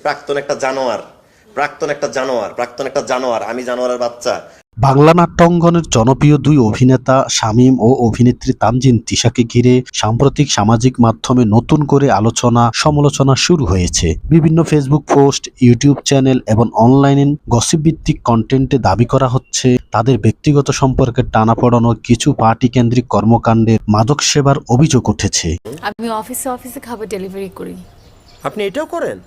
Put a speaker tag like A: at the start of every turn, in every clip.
A: প্রাক্তন একটা জানোয়ার, আমি জানোয়ারের বাচ্চা।
B: বাংলা নাট্যাঙ্গনের জনপ্রিয় দুই অভিনেতা শামীম ও অভিনেত্রী তানজিন তিশাকে ঘিরে সাম্প্রতিক সামাজিক মাধ্যমে নতুন করে আলোচনা সমালোচনা শুরু হয়েছে। বিভিন্ন ফেসবুক পোস্ট, ইউটিউব চ্যানেল এবং অনলাইনে গসিপ ভিত্তিক কন্টেন্টে দাবি করা হচ্ছে তাদের ব্যক্তিগত সম্পর্কে টানাপোড়েন ও কিছু পার্টি কেন্দ্রিক কর্মকাণ্ডের মাদক সেবার অভিযোগ উঠেছে।
C: আমি অফিসে খাবার ডেলিভারি করি।
A: আপনি এটাও করেন?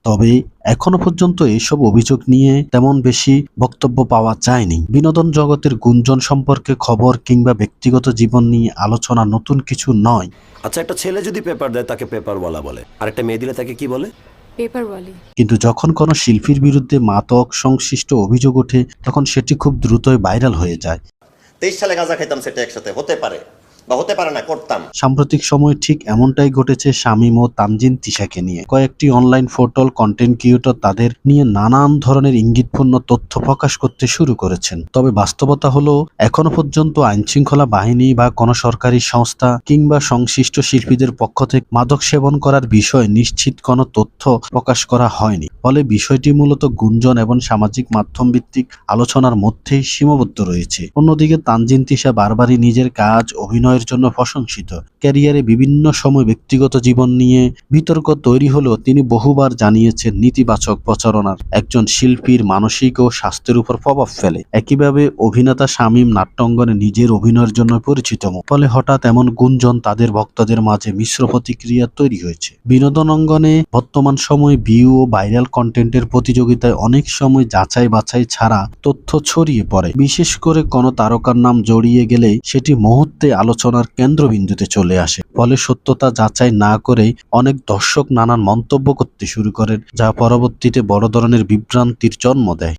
B: তবে এখনো পর্যন্ত এইসব অভিযোগ নিয়ে তেমন বেশি বক্তব্য পাওয়া যায়নি। বিনোদন জগতের গুঞ্জন সম্পর্কে খবর কিংবা ব্যক্তিগত জীবন নিয়ে আলোচনা নতুন কিছু নয়।
A: আচ্ছা, একটা ছেলে যদি পেপার দেয় তাকে পেপারওয়ালা বলে, আর একটা মেয়ে দিলে তাকে কি বলে?
C: পেপারওয়ালি।
B: কিন্তু যখন কোনো শিল্পীর বিরুদ্ধে মাদক সংশ্লিষ্ট অভিযোগ ওঠে তখন সেটি খুব দ্রুতই ভাইরাল হয়ে যায়।
A: 23 সালে গাঁজা খেতাম, সেটা একসাথে হতে পারে বা হতে পারে না, করতাম।
B: সাম্প্রতিক সময়ে ঠিক এমনটাই ঘটেছে শামীম ও তানজিন তিশাকে নিয়ে। কয়েকটি অনলাইন পোর্টাল কন্টেন্ট ক্রিয়েটর তাদের নিয়ে নানান ধরনের ইঙ্গিতপূর্ণ তথ্য প্রকাশ করতে শুরু করেছেন। তবে বাস্তবতা হলো এখনো পর্যন্ত আইনশৃঙ্খলা বাহিনী বা কোনো সরকারি সংস্থা কিংবা সংশ্লিষ্ট শিল্পীদের পক্ষ থেকে মাদক সেবন করার বিষয়ে নিশ্চিত কোনো তথ্য প্রকাশ করা হয়নি। ফলে বিষয়টি মূলত গুঞ্জন এবং সামাজিক মাধ্যম ভিত্তিক আলোচনার মধ্যেই সীমাবদ্ধ রয়েছে। অন্যদিকে তানজিন তিশা বারবারই নিজের কাজ, অভিনয়ের জন্য প্রশংসিত। ক্যারিয়ারে বিভিন্ন সময় ব্যক্তিগত জীবন নিয়ে বিতর্ক তৈরি হলেও তিনি বহুবার জানিয়েছেন নেতিবাচক প্রচারণার একজন শিল্পীর মানসিক ও স্বাস্থ্যের উপর প্রভাব ফেলে। একইভাবে অভিনেতা শামীম নাট্যাঙ্গনে নিজের অভিনয়ের জন্য পরিচিত। ফলে হঠাৎ এমন গুঞ্জন তাদের ভক্তদের মাঝে মিশ্র প্রতিক্রিয়া তৈরি হয়েছে। বিনোদন অঙ্গনে বর্তমান সময়ে ভিউ ও ভাইরাল কন্টেন্টের প্রতিযোগিতায় অনেক সময় যাচাই বাছাই ছাড়া তথ্য ছড়িয়ে পড়ে। বিশেষ করে কোনো তারকার নাম জড়িয়ে গেলে সেটি মুহূর্তে আলোচনার কেন্দ্রবিন্দুতে চলে আসে। ফলে সত্যতা যাচাই না করেই অনেক দর্শক নানান মন্তব্য করতে শুরু করেন, যা পরবর্তীতে বড় ধরনের বিভ্রান্তির জন্ম দেয়।